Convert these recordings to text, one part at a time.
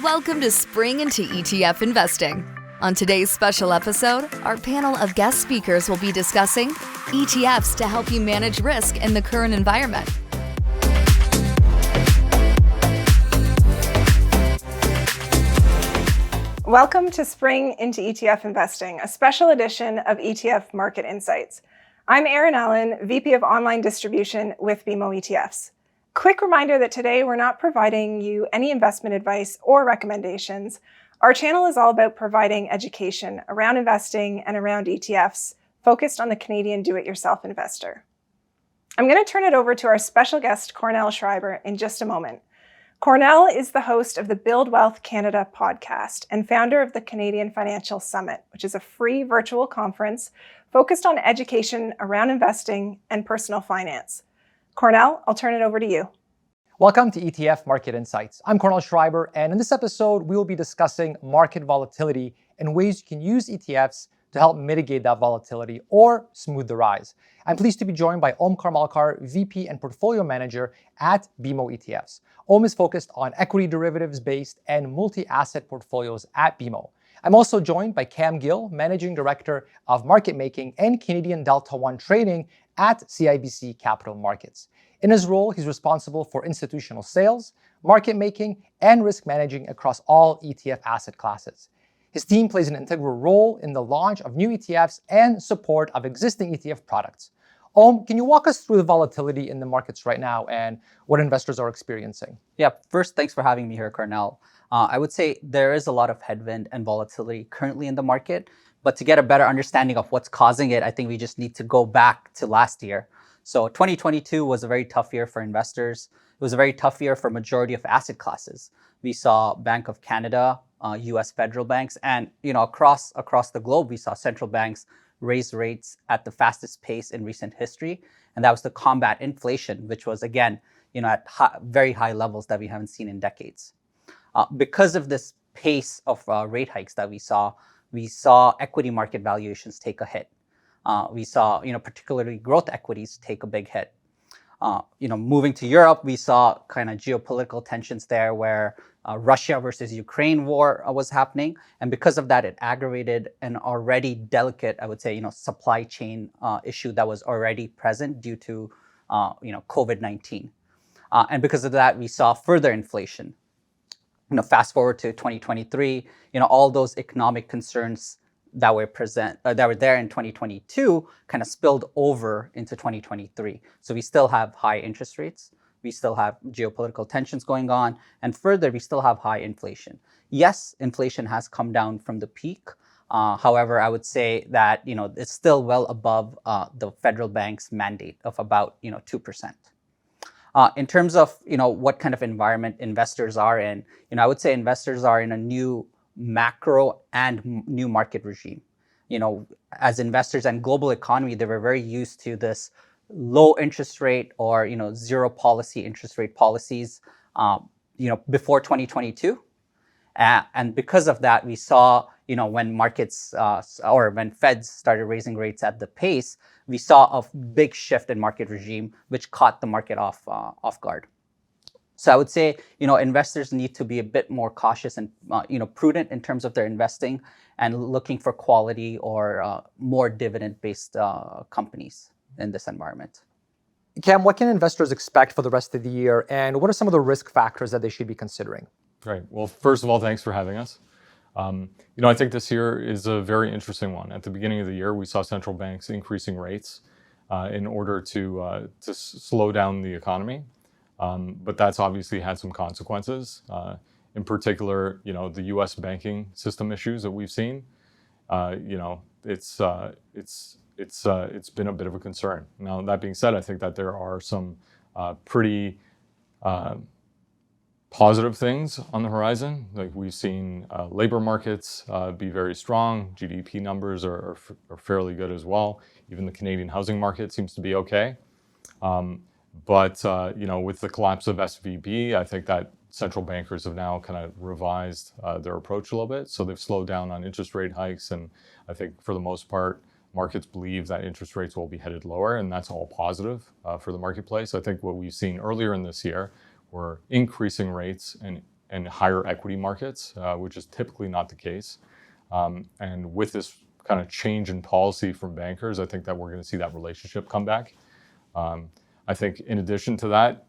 Welcome to Spring Into ETF Investing. On today's special episode, our panel of guest speakers will be discussing ETFs to help you manage risk in the current environment. Welcome to Spring Into ETF Investing, a special edition of ETF Market Insights. I'm Erin, VP of Online Distribution with BMO ETFs. Quick reminder that today we're not providing you any investment advice or recommendations. Our channel is all about providing education around investing and around ETFs, focused on the Canadian do-it-yourself investor. I'm going to turn it over to our special guest, Kornel Szrejber, in just a moment. Kornel is the host of the Build Wealth Canada podcast and founder of the Canadian Financial Summit, which is a free virtual conference focused on education around investing and personal finance. Kornel, I'll turn it over to you. Welcome to ETF Market Insights. I'm Kornel Szrejber, and in this episode, we will be discussing market volatility and ways you can use ETFs to help mitigate that volatility or smooth the rise. I'm pleased to be joined by Karmalkar, VP and Portfolio Manager at BMO ETFs. is focused on equity derivatives-based and multi-asset portfolios at BMO. I'm also joined by Cam Gill, Managing Director of Market Making and Canadian Delta One Trading at CIBC Capital Markets. In his role, he's responsible for institutional sales, market making, and risk managing across all ETF asset classes. His team plays an integral role in the launch of new ETFs and support of existing ETF products. Can you walk us through the volatility in the markets right now and what investors are experiencing? Yeah, first, thanks for having me here, Kornel. I would say there is a lot of headwind and volatility currently in the market, but to get a better understanding of what's causing it, I think we just need to go back to last year. So 2022 was a very tough year for investors. It was a very tough year for majority of asset classes. We saw Bank of Canada, US federal banks, and across the globe, we saw central banks raise rates at the fastest pace in recent history. And that was to combat inflation, which was, again, at very high levels that we haven't seen in decades. Because of this pace of rate hikes that we saw equity market valuations take a hit. We saw, particularly growth equities take a big hit. Moving to Europe, we saw kind of geopolitical tensions there where Russia versus Ukraine war was happening. And because of that, it aggravated an already delicate, I would say, supply chain issue that was already present due to, COVID-19. And because of that, we saw further inflation. Fast forward to 2023, all those economic concerns that were there in 2022 kind of spilled over into 2023. So we still have high interest rates. We still have geopolitical tensions going on. And further, we still have high inflation. Yes, inflation has come down from the peak. However, I would say that, it's still well above the federal bank's mandate of about, 2%. In terms of, what kind of environment investors are in, I would say investors are in a new macro and new market regime. As investors and global economy, they were very used to this low interest rate or, zero policy interest rate policies, before 2022. And because of that, we saw, when markets or when Feds started raising rates at the pace, we saw a big shift in market regime, which caught the market off guard. So I would say, investors need to be a bit more cautious and, prudent in terms of their investing and looking for quality or more dividend-based companies in this environment. Cam, what can investors expect for the rest of the year, and what are some of the risk factors that they should be considering? Great. Well, first of all, thanks for having us. I think this year is a very interesting one. At the beginning of the year, we saw central banks increasing rates in order to slow down the economy. But that's obviously had some consequences. In particular, the U.S. banking system issues that we've seen. It's been a bit of a concern. Now, that being said, I think that there are some pretty positive things on the horizon. Like we've seen labor markets be very strong. GDP numbers are fairly good as well. Even the Canadian housing market seems to be okay. But with the collapse of SVB, I think that central bankers have now kind of revised their approach a little bit. So they've slowed down on interest rate hikes. And I think for the most part, markets believe that interest rates will be headed lower, and that's all positive for the marketplace. I think what we've seen earlier in this year were increasing rates and and higher equity markets, which is typically not the case. And with this kind of change in policy from bankers, I think that we're going to see that relationship come back. I think in addition to that,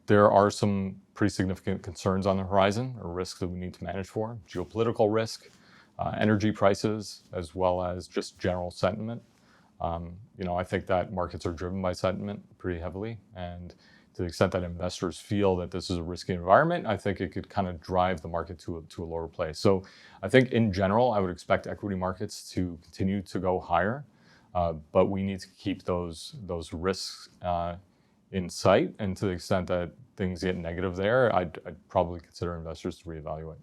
there are some pretty significant concerns on the horizon, or risks that we need to manage for: geopolitical risk, energy prices, as well as just general sentiment. I think that markets are driven by sentiment pretty heavily, and to the extent that investors feel that this is a risky environment, I think it could kind of drive the market to a lower place. So I think in general, I would expect equity markets to continue to go higher, but we need to keep those risks in sight. And to the extent that things get negative there, I'd probably consider investors to reevaluate.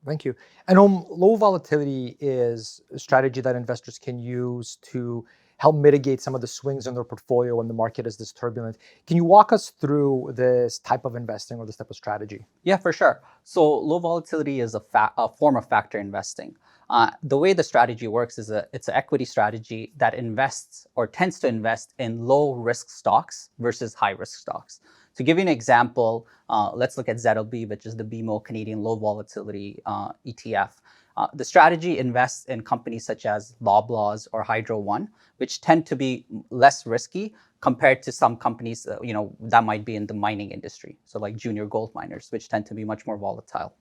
Thank you. And low volatility is a strategy that investors can use to help mitigate some of the swings in their portfolio when the market is this turbulent. Can you walk us through this type of investing or this type of strategy? Yeah, for sure. So low volatility is a form of factor investing. The way the strategy works is it's an equity strategy that invests or tends to invest in low risk stocks versus high risk stocks. To give you an example, let's look at ZLB, which is the BMO Canadian Low Volatility ETF. The strategy invests in companies such as Loblaws or Hydro One, which tend to be less risky compared to some companies that might be in the mining industry. So like junior gold miners, which tend to be much more volatile.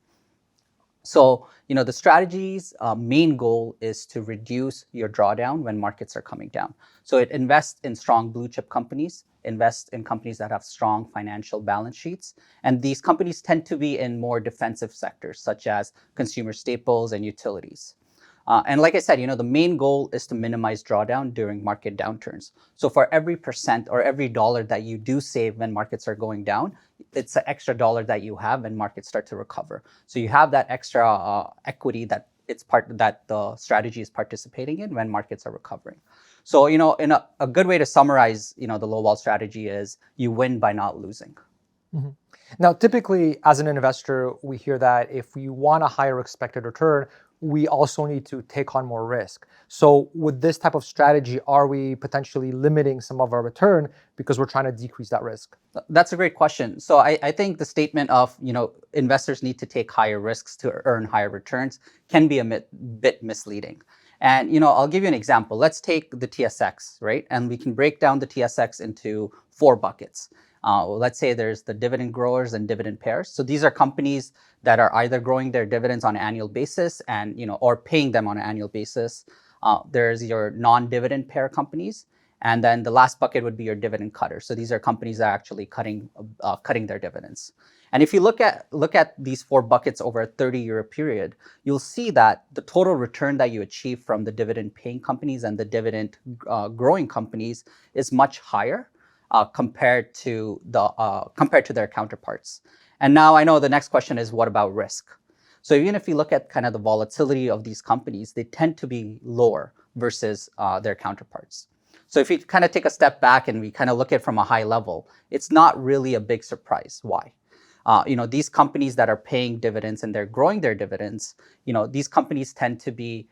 So, the strategy's main goal is to reduce your drawdown when markets are coming down. So it invests in strong blue chip companies, invests in companies that have strong financial balance sheets. And these companies tend to be in more defensive sectors, such as consumer staples and utilities. And like I said, the main goal is to minimize drawdown during market downturns. So for every % or every dollar that you do save when markets are going down, it's an extra dollar that you have when markets start to recover. So you have that extra equity that the strategy is participating in when markets are recovering. So, in a good way to summarize, the low vol strategy is you win by not losing. Mm-hmm. Now, typically, as an investor, we hear that if we want a higher expected return, we also need to take on more risk. So with this type of strategy, are we potentially limiting some of our return because we're trying to decrease that risk? That's a great question. So I think the statement of, investors need to take higher risks to earn higher returns can be a bit misleading. And, I'll give you an example. Let's take the TSX, right? And we can break down the TSX into 4 buckets. Let's say there's the dividend growers and dividend payers. So these are companies that are either growing their dividends on an annual basis and, or paying them on an annual basis. There's your non-dividend payer companies. And then the last bucket would be your dividend cutters. So these are companies that are actually cutting their dividends. And if you look at these 4 buckets over a 30-year period, you'll see that the total return that you achieve from the dividend paying companies and the dividend growing companies is much higher compared to their counterparts. And now I know the next question is, what about risk? So even if you look at kind of the volatility of these companies, they tend to be lower versus their counterparts. So if you kind of take a step back and we kind of look at it from a high level, it's not really a big surprise. Why? These companies that are paying dividends and they're growing their dividends, these companies tend to be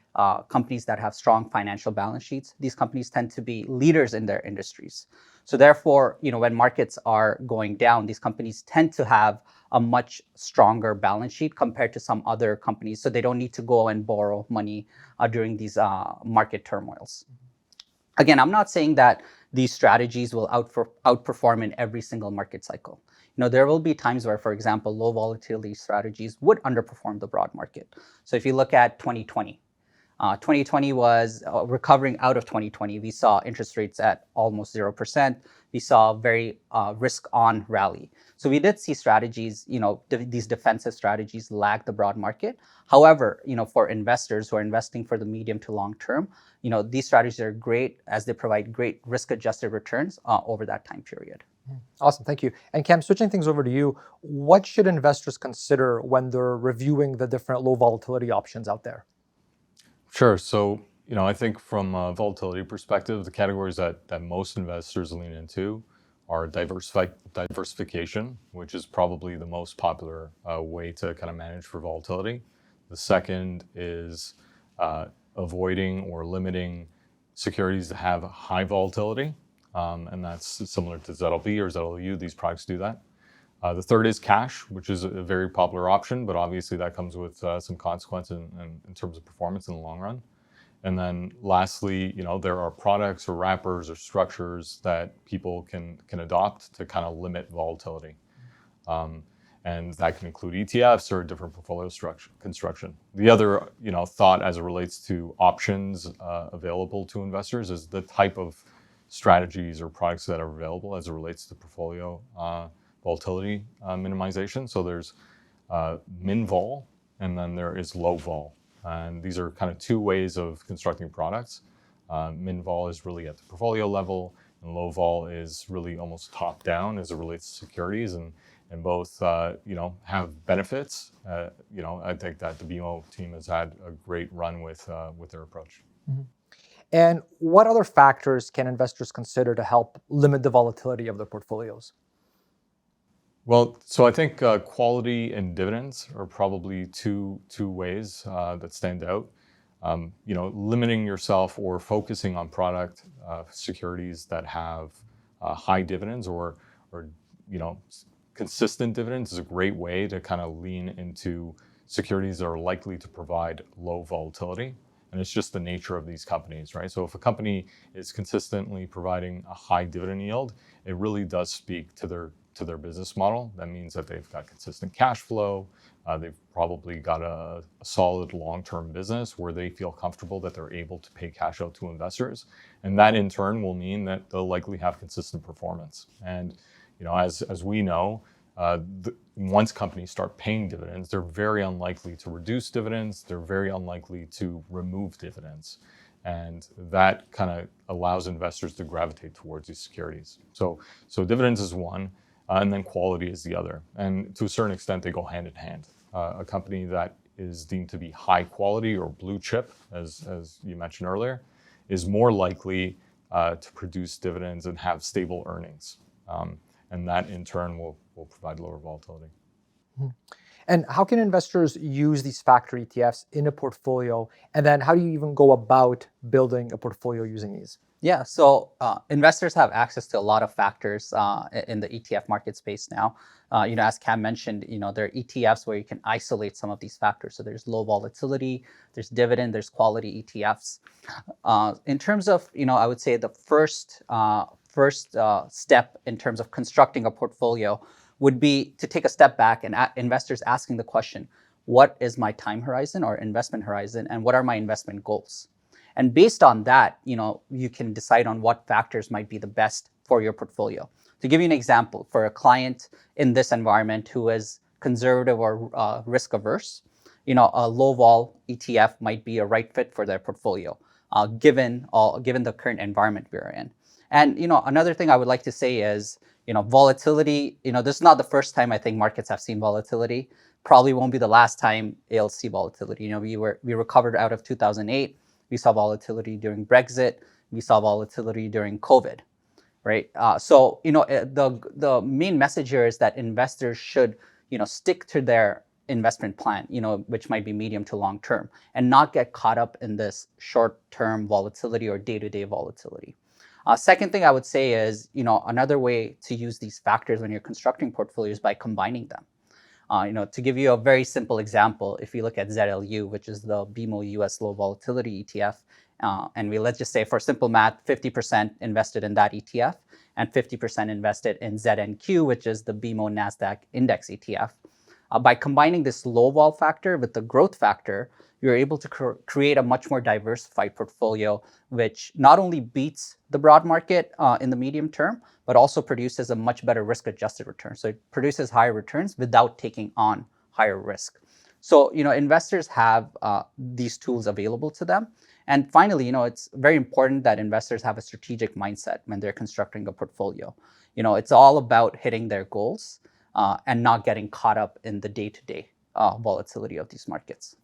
companies that have strong financial balance sheets. These companies tend to be leaders in their industries. So therefore, when markets are going down, these companies tend to have a much stronger balance sheet compared to some other companies. So they don't need to go and borrow money during these market turmoils. Again, I'm not saying that these strategies will outperform in every single market cycle. There will be times where, for example, low volatility strategies would underperform the broad market. So if you look at 2020, 2020 was recovering out of 2020. We saw interest rates at almost 0%. We saw a very risk-on rally. So we did see strategies, these defensive strategies lag the broad market. However, for investors who are investing for the medium to long term, these strategies are great as they provide great risk-adjusted returns over that time period. Awesome, thank you. And Cam, switching things over to you, what should investors consider when they're reviewing the different low volatility options out there? Sure. So, I think from a volatility perspective, the categories that most investors lean into are diversification, which is probably the most popular way to kind of manage for volatility. The second is avoiding or limiting securities that have high volatility. And that's similar to ZLB or ZLU. These products do that. The third is cash, which is a very popular option, but obviously that comes with some consequence in terms of performance in the long run. And then lastly, there are products or wrappers or structures that people can adopt to kind of limit volatility. And that can include ETFs or different portfolio construction. The other, thought as it relates to options available to investors is the type of strategies or products that are available as it relates to portfolio volatility minimization. So there's min vol, and then there is low vol. And these are kind of two ways of constructing products. Min vol is really at the portfolio level, and low vol is really almost top down as it relates to securities. And both, have benefits. I think that the BMO team has had a great run with their approach. Mm-hmm. And what other factors can investors consider to help limit the volatility of their portfolios? Well, so I think quality and dividends are probably two ways that stand out. Limiting yourself or focusing on product securities that have high dividends or consistent dividends is a great way to kind of lean into securities that are likely to provide low volatility. And it's just the nature of these companies, right? So if a company is consistently providing a high dividend yield, it really does speak to their business model. That means that they've got consistent cash flow. They've probably got a solid long-term business where they feel comfortable that they're able to pay cash out to investors. And that in turn will mean that they'll likely have consistent performance. And as we know, once companies start paying dividends, they're very unlikely to reduce dividends. They're very unlikely to remove dividends. And that kind of allows investors to gravitate towards these securities. So dividends is one, and then quality is the other. And to a certain extent, they go hand in hand. A company that is deemed to be high quality or blue chip, as you mentioned earlier, is more likely to produce dividends and have stable earnings. And that in turn will provide lower volatility. Mm-hmm. And how can investors use these factor ETFs in a portfolio? And then how do you even go about building a portfolio using these? Yeah, so investors have access to a lot of factors in the ETF market space now. As Cam mentioned, there are ETFs where you can isolate some of these factors. So there's low volatility, there's dividend, there's quality ETFs. In terms of, I would say the first step in terms of constructing a portfolio would be to take a step back and investors asking the question, what is my time horizon or investment horizon, and what are my investment goals? And based on that, you can decide on what factors might be the best for your portfolio. To give you an example, for a client in this environment who is conservative or risk averse, a low vol ETF might be a right fit for their portfolio, given the current environment we're in. And another thing I would like to say is, volatility. This is not the first time I think markets have seen volatility. Probably won't be the last time it'll see volatility. We recovered out of 2008. We saw volatility during Brexit. We saw volatility during COVID, right? So the main message here is that investors should stick to their investment plan, which might be medium to long term, and not get caught up in this short-term volatility or day-to-day volatility. Second thing I would say is, another way to use these factors when you're constructing portfolios by combining them. To give you a very simple example, if you look at ZLU, which is the BMO US Low Volatility ETF, and let's just say for simple math, 50% invested in that ETF and 50% invested in ZNQ, which is the BMO NASDAQ Index ETF. By combining this low vol factor with the growth factor, you're able to create a much more diversified portfolio, which not only beats the broad market in the medium term, but also produces a much better risk-adjusted return. So it produces higher returns without taking on higher risk. So, investors have these tools available to them. And finally, it's very important that investors have a strategic mindset when they're constructing a portfolio. It's all about hitting their goals and not getting caught up in the day-to-day volatility of these markets.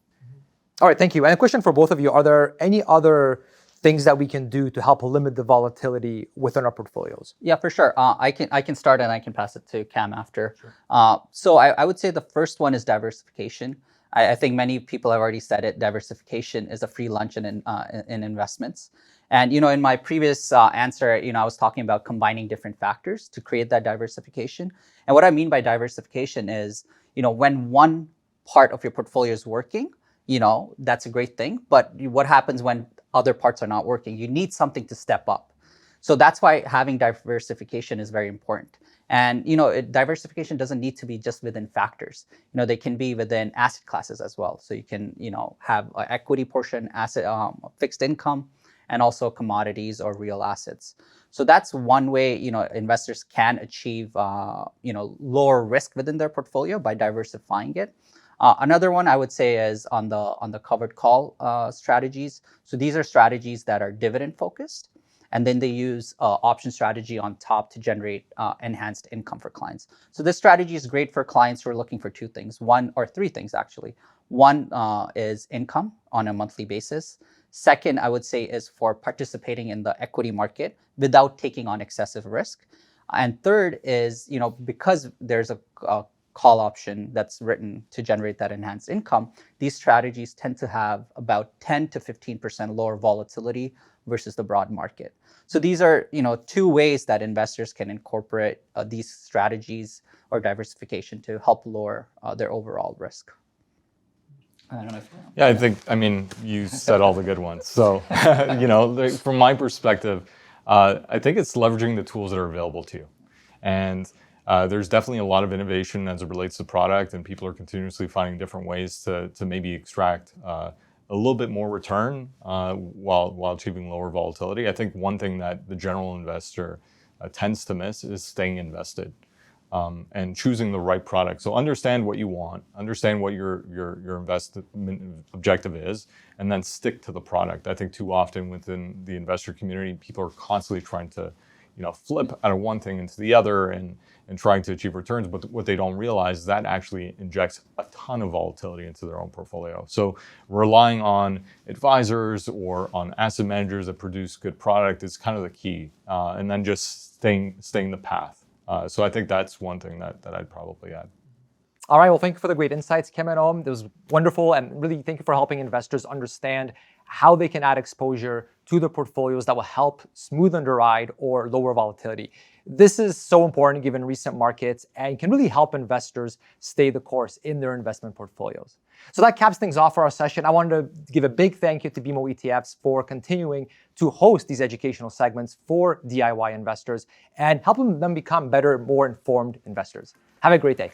All right, thank you. And a question for both of you. Are there any other things that we can do to help limit the volatility within our portfolios? Yeah, for sure. I can start and I can pass it to Cam after. Sure. So I would say the first one is diversification. I think many people have already said it. Diversification is a free lunch in investments. And in my previous answer, I was talking about combining different factors to create that diversification. And what I mean by diversification is, when one part of your portfolio is working, that's a great thing. But what happens when other parts are not working? You need something to step up. So that's why having diversification is very important. And diversification doesn't need to be just within factors. They can be within asset classes as well. So you can have an equity portion, asset, fixed income, and also commodities or real assets. So that's one way investors can achieve lower risk within their portfolio by diversifying it. Another one I would say is on the covered call strategies. So these are strategies that are dividend focused. And then they use option strategy on top to generate enhanced income for clients. So this strategy is great for clients who are looking for two things, one or three things actually. One is income on a monthly basis. Second, I would say, is for participating in the equity market without taking on excessive risk. And third is, because there's a call option that's written to generate that enhanced income, these strategies tend to have about 10 to 15% lower volatility versus the broad market. So these are, two ways that investors can incorporate these strategies or diversification to help lower their overall risk. I don't know if I mean, you said all the good ones. So, from my perspective, I think it's leveraging the tools that are available to you. And there's definitely a lot of innovation as it relates to product, and people are continuously finding different ways to maybe extract a little bit more return while achieving lower volatility. I think one thing that the general investor tends to miss is staying invested and choosing the right product. So understand what you want, understand what your investment objective is, and then stick to the product. I think too often within the investor community, people are constantly trying to flip out of one thing into the other and trying to achieve returns. But what they don't realize is that actually injects a ton of volatility into their own portfolio. So relying on advisors or on asset managers that produce good product is kind of the key. And then just staying the path. So I think that's one thing that I'd probably add. All right, well, thank you for the great insights, Camilo. It was wonderful, and really thank you for helping investors understand how they can add exposure to their portfolios that will help smoothen the ride or lower volatility. This is so important given recent markets and can really help investors stay the course in their investment portfolios. So that caps things off for our session. I wanted to give a big thank you to BMO ETFs for continuing to host these educational segments for DIY investors and helping them become better, more informed investors. Have a great day.